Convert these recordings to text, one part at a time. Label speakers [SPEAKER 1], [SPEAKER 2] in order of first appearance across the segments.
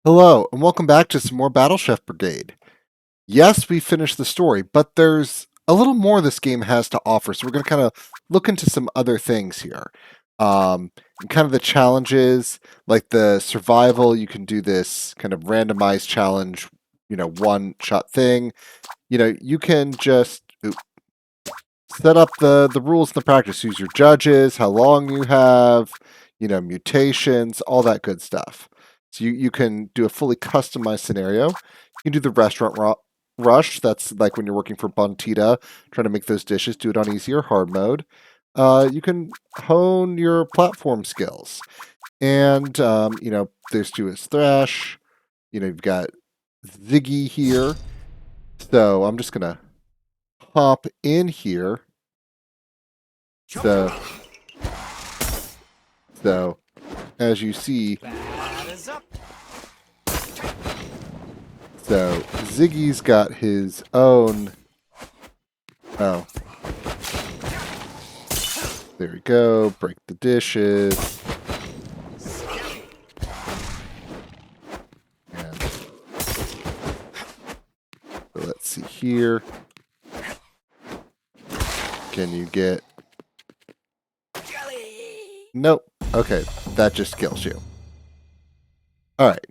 [SPEAKER 1] Hello, and welcome back to some more BattleChef Brigade. Yes, we finished the story, but there's a little more this game has to offer, so we're going to kind of look into some other things here. And kind of the challenges, like the survival, you can do this kind of randomized challenge, one-shot thing. You can just set up the rules in the practice, use your judges, how long you have, mutations, all that good stuff. So you can do a fully customized scenario. You can do the restaurant rush. That's like when you're working for Bontita, trying to make those dishes. Do it on easy or hard mode. You can hone your platform skills. And, there's Jewish Thrash. You've got Ziggy here. So I'm just going to hop in here. So, so as you see, so Ziggy's got his own. Oh, there we go. Break the dishes. And so let's see here. Can you get? Nope. Okay, that just kills you. All right,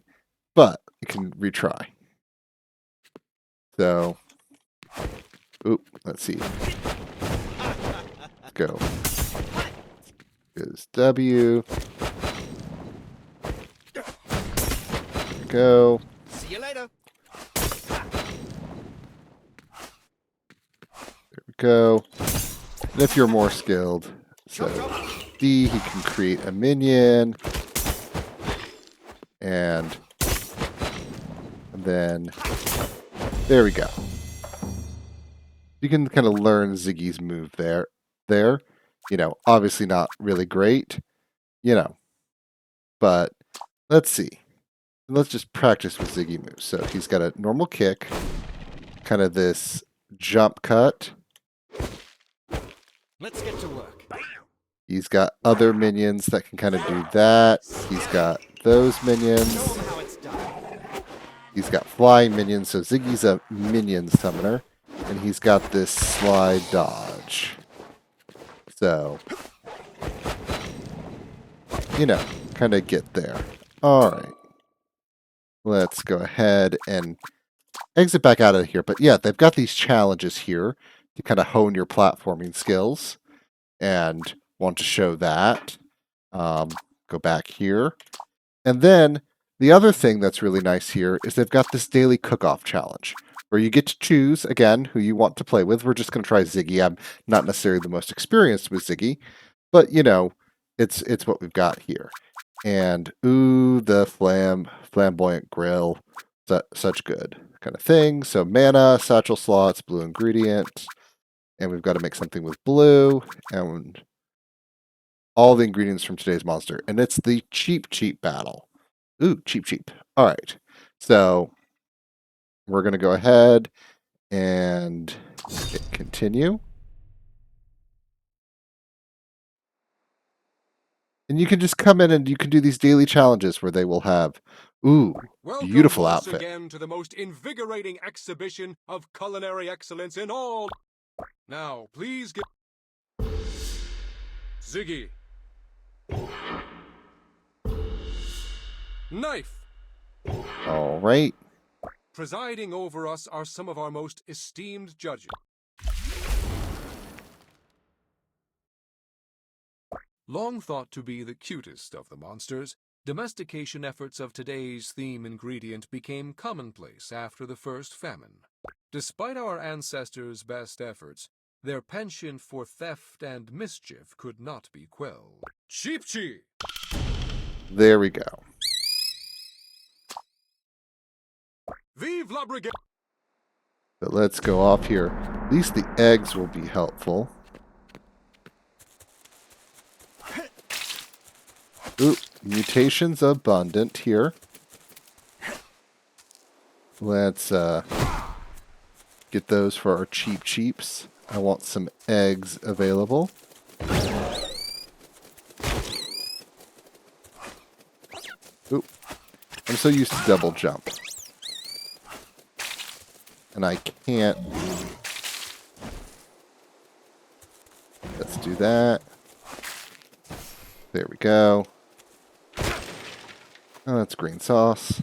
[SPEAKER 1] but you can retry. So, let's see. Let's go. Is W. There we go.
[SPEAKER 2] See you later.
[SPEAKER 1] There we go. And if you're more skilled, so D, he can create a minion. And then there we go. You can kind of learn Ziggy's move there. Obviously not really great, but let's see. Let's just practice with Ziggy moves. So he's got a normal kick, kind of this jump cut.
[SPEAKER 2] Let's get to work.
[SPEAKER 1] He's got other minions that can kind of do that. He's got those minions. He's got flying minions, so Ziggy's a minion summoner. And he's got this slide dodge. So, kind of get there. Alright. Let's go ahead and exit back out of here. But yeah, they've got these challenges here to kind of hone your platforming skills. And want to show that. Go back here. And then the other thing that's really nice here is they've got this daily cook-off challenge where you get to choose, again, who you want to play with. We're just going to try Ziggy. I'm not necessarily the most experienced with Ziggy, but, it's what we've got here. And, ooh, the flamboyant grill. Such good kind of thing. So mana, satchel slots, blue ingredient. And we've got to make something with blue. And all the ingredients from today's monster. And it's the cheap battle. Ooh, cheap. All right. So we're going to go ahead and hit continue. And you can just come in and you can do these daily challenges where they will have, beautiful outfit.
[SPEAKER 3] Welcome once again to the most invigorating exhibition of culinary excellence in all. Now, please get Ziggy. Knife.
[SPEAKER 1] All right.
[SPEAKER 3] Presiding over us are some of our most esteemed judges. Long thought to be the cutest of the monsters, domestication efforts of today's theme ingredient became commonplace after the first famine. Despite our ancestors' best efforts, their penchant for theft and mischief could not be quelled. Cheap.
[SPEAKER 1] There we go.
[SPEAKER 3] Vive la Brigade!
[SPEAKER 1] But let's go off here. At least the eggs will be helpful. Ooh, mutations abundant here. Let's get those for our cheaps. I want some eggs available. Ooh. I'm so used to double jump. And I can't. Let's do that. There we go. Oh, that's green sauce.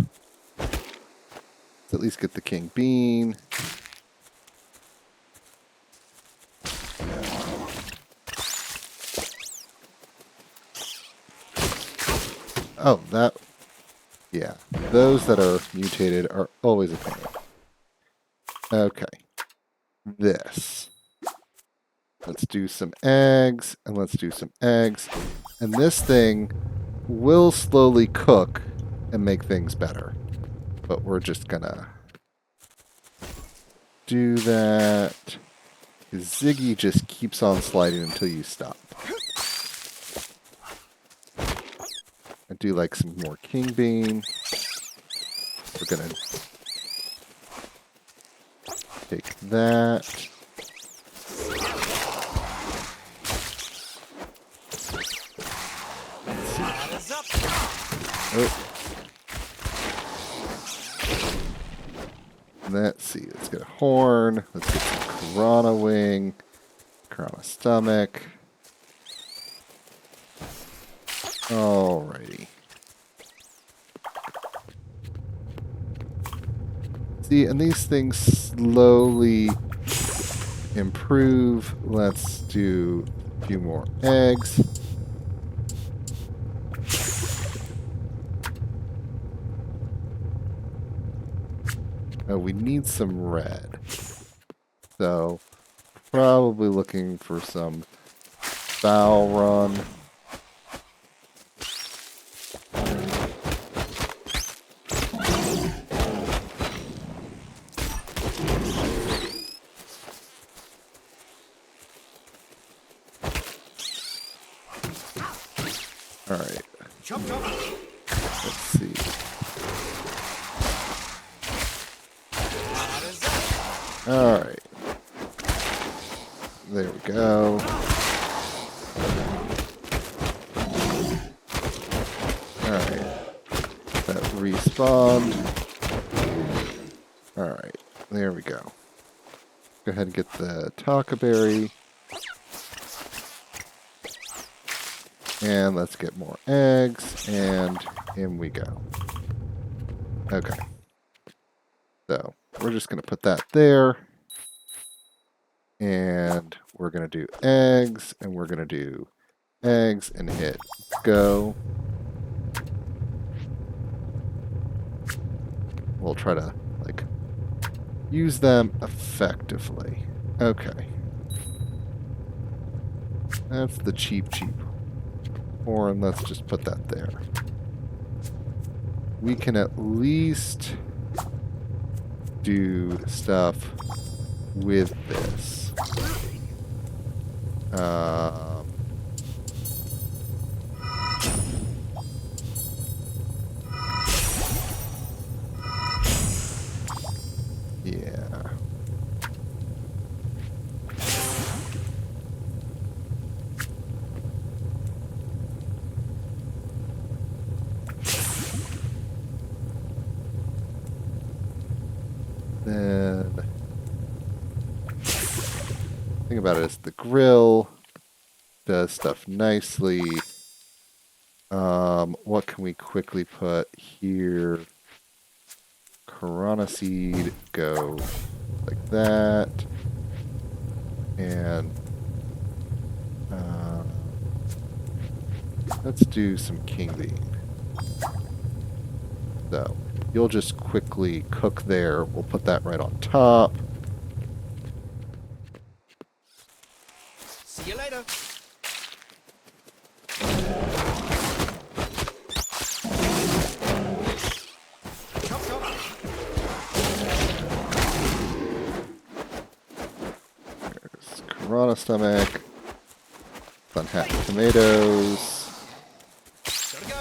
[SPEAKER 1] Let's at least get the king bean. Oh, that... Yeah, those that are mutated are always a pain. Okay. This. Let's do some eggs, and let's do some eggs. And this thing will slowly cook and make things better. But we're just gonna do that. Ziggy just keeps on sliding until you stop. I do like some more king bean. We're gonna take that. Oh. Let's see. Let's get a horn. Let's get some piranha wing. Piranha stomach. Alrighty. See, and these things slowly improve. Let's do a few more eggs. Oh, we need some red. So, probably looking for some foul run. Alright. Let's see. Alright. There we go. Alright. That respawned. Alright. There we go. Go ahead and get the Takaberry. And let's get more eggs. And in we go. Okay. So, we're just going to put that there. And we're going to do eggs. And we're going to do eggs and hit go. We'll try to, like, use them effectively. Okay. That's the cheap horn. Let's just put that there. We can at least do stuff with this. Yeah. Then, thing about it is the grill does stuff nicely. What can we quickly put here? Piranha seed, go like that. And let's do some king bean. So, you'll just quickly cook there. We'll put that right on top.
[SPEAKER 2] See you later.
[SPEAKER 1] There's piranha stomach. Unhacked tomatoes.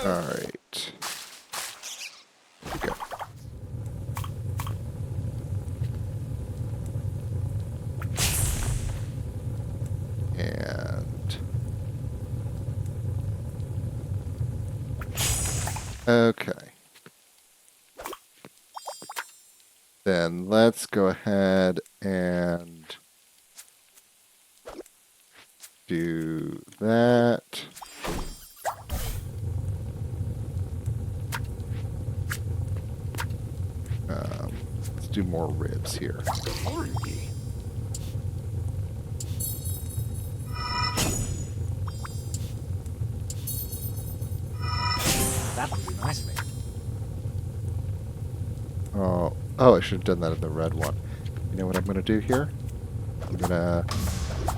[SPEAKER 1] Alright. Here we go. And okay. Then let's go ahead and do that. Let's do more ribs here.
[SPEAKER 2] That would do nicely.
[SPEAKER 1] Oh, I should have done that in the red one. You know what I'm going to do here? I'm going to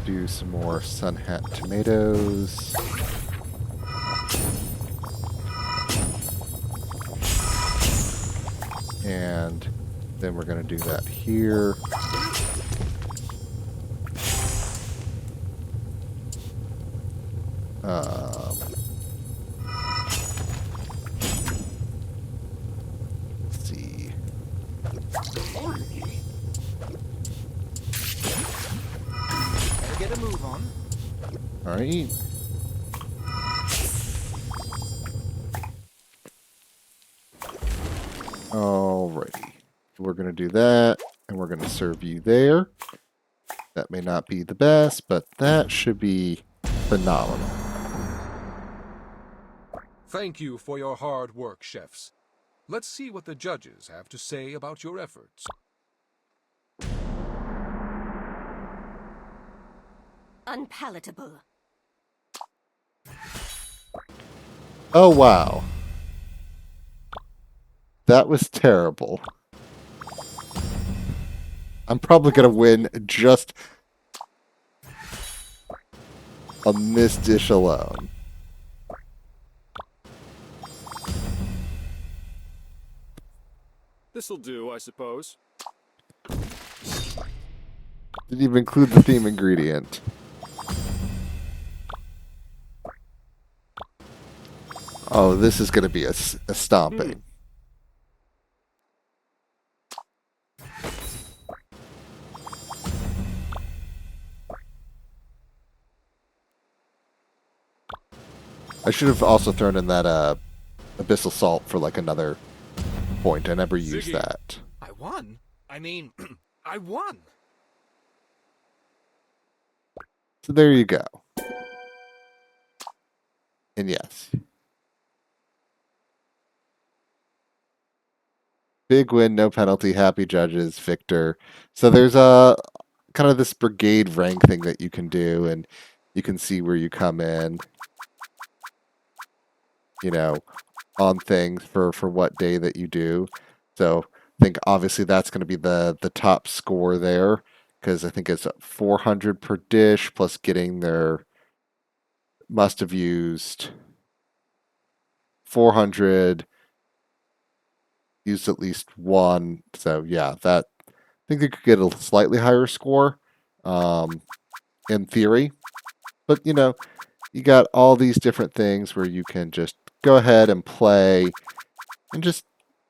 [SPEAKER 1] do some more sun hat tomatoes. And then we're going to do that here. Let's see.
[SPEAKER 2] Better get a move on.
[SPEAKER 1] All right. Alrighty. We're going to do that, and we're going to serve you there. That may not be the best, but that should be phenomenal.
[SPEAKER 3] Thank you for your hard work, chefs. Let's see what the judges have to say about your efforts.
[SPEAKER 4] Unpalatable.
[SPEAKER 1] Oh, wow. That was terrible. I'm probably going to win just on this dish alone.
[SPEAKER 5] This'll do, I suppose.
[SPEAKER 1] Didn't even include the theme ingredient. Oh, this is going to be a stomping. I should have also thrown in that abyssal salt for like another point. I never used
[SPEAKER 5] Ziggy.
[SPEAKER 1] that.
[SPEAKER 2] I won. I mean, I won.
[SPEAKER 1] So there you go. And yes. Big win, no penalty, happy judges, victor. So there's a kind of this brigade rank thing that you can do, and you can see where you come in, you know, on things for what day that you do. So I think obviously that's going to be the top score there, because I think it's 400 per dish plus getting their must have used 400, used at least one. So yeah, that I think they could get a slightly higher score, in theory. But you know, you got all these different things where you can just go ahead and play and just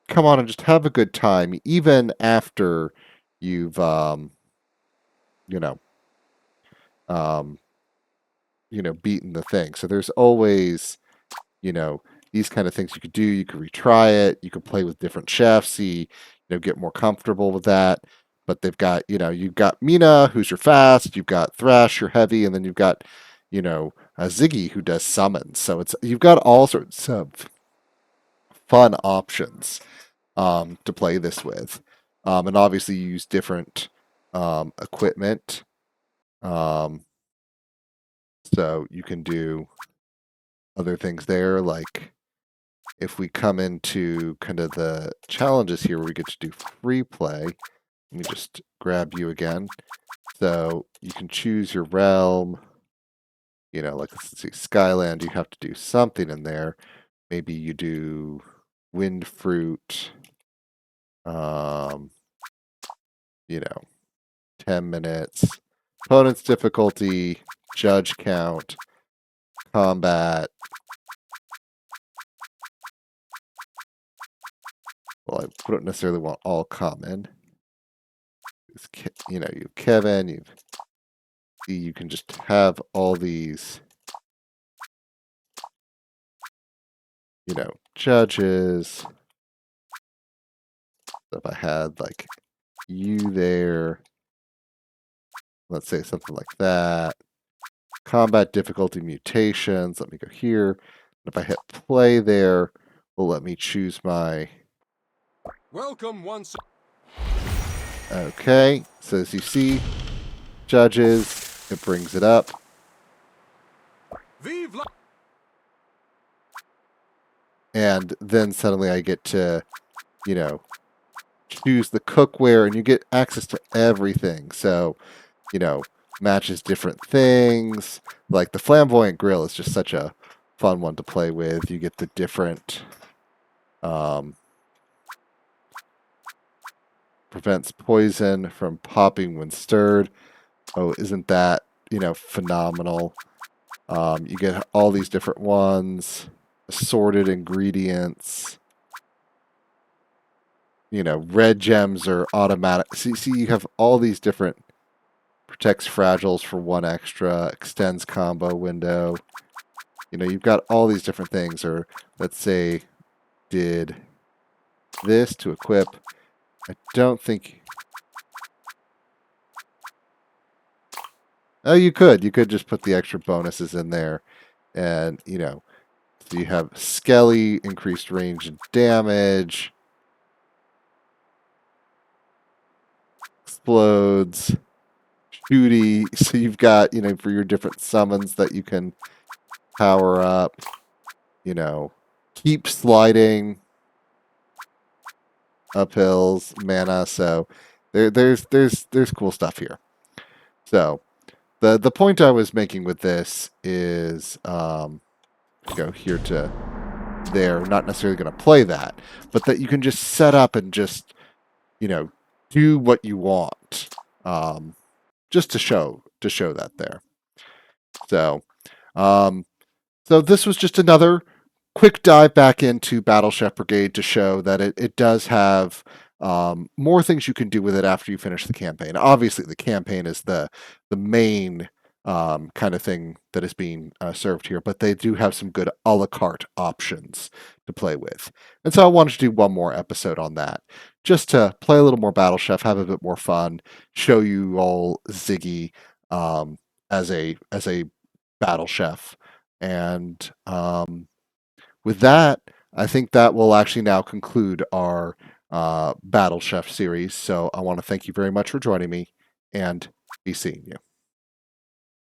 [SPEAKER 1] come on and just have a good time, even after you've you know um, beaten the thing. So there's always you know these kind of things you could do. You could retry it. You could play with different chefs, see get more comfortable with that. But they've got you've got Mina, who's your fast. You've got Thrash, your heavy, and then you've got a Ziggy who does summons. So you've got all sorts of fun options to play this with, and obviously you use different equipment. Um, so you can do other things there, like if we come into kind of the challenges here where we get to do free play, let me just grab you again. So you can choose your realm, like let's see, Skyland, you have to do something in there. Maybe you do wind fruit, um, 10 minutes. Opponent's difficulty, judge count, combat. Well, I wouldn't necessarily want all common. You have Kevin, you can just have all these, judges. So if I had like you there. Let's say something like that. Combat difficulty mutations. Let me go here. If I hit play there, will let me choose my...
[SPEAKER 3] Welcome once.
[SPEAKER 1] Okay, so as you see, judges, it brings it up.
[SPEAKER 3] Vive la.
[SPEAKER 1] And then suddenly I get to, you know, choose the cookware and you get access to everything. So, you know, matches different things. Like the flamboyant grill is just such a fun one to play with. You get the different prevents poison from popping when stirred. Oh, isn't that, you know, phenomenal? You get all these different ones, assorted ingredients. You know, red gems are automatic. See, you have all these different protects fragiles for 1 extra, extends combo window. You know, you've got all these different things. Or let's say, did this to equip. I don't think. Oh, you could. You could just put the extra bonuses in there, and you know, so you have Skelly, increased range and damage, explodes, shooty. So you've got, you know, for your different summons that you can power up. You know, keep sliding uphills, mana. So there's cool stuff here. So the point I was making with this is go here to there. Not necessarily going to play that, but that you can just set up and just, you know, do what you want. Just to show that there. So so this was just another quick dive back into Battlechef Brigade to show that it does have more things you can do with it after you finish the campaign. Obviously, the campaign is the main kind of thing that is being served here, but they do have some good a la carte options to play with. And so I wanted to do one more episode on that, just to play a little more Battlechef, have a bit more fun, show you all Ziggy as a battle chef. And with that, I think that will actually now conclude our Battle Chef series. So I want to thank you very much for joining me and be seeing you.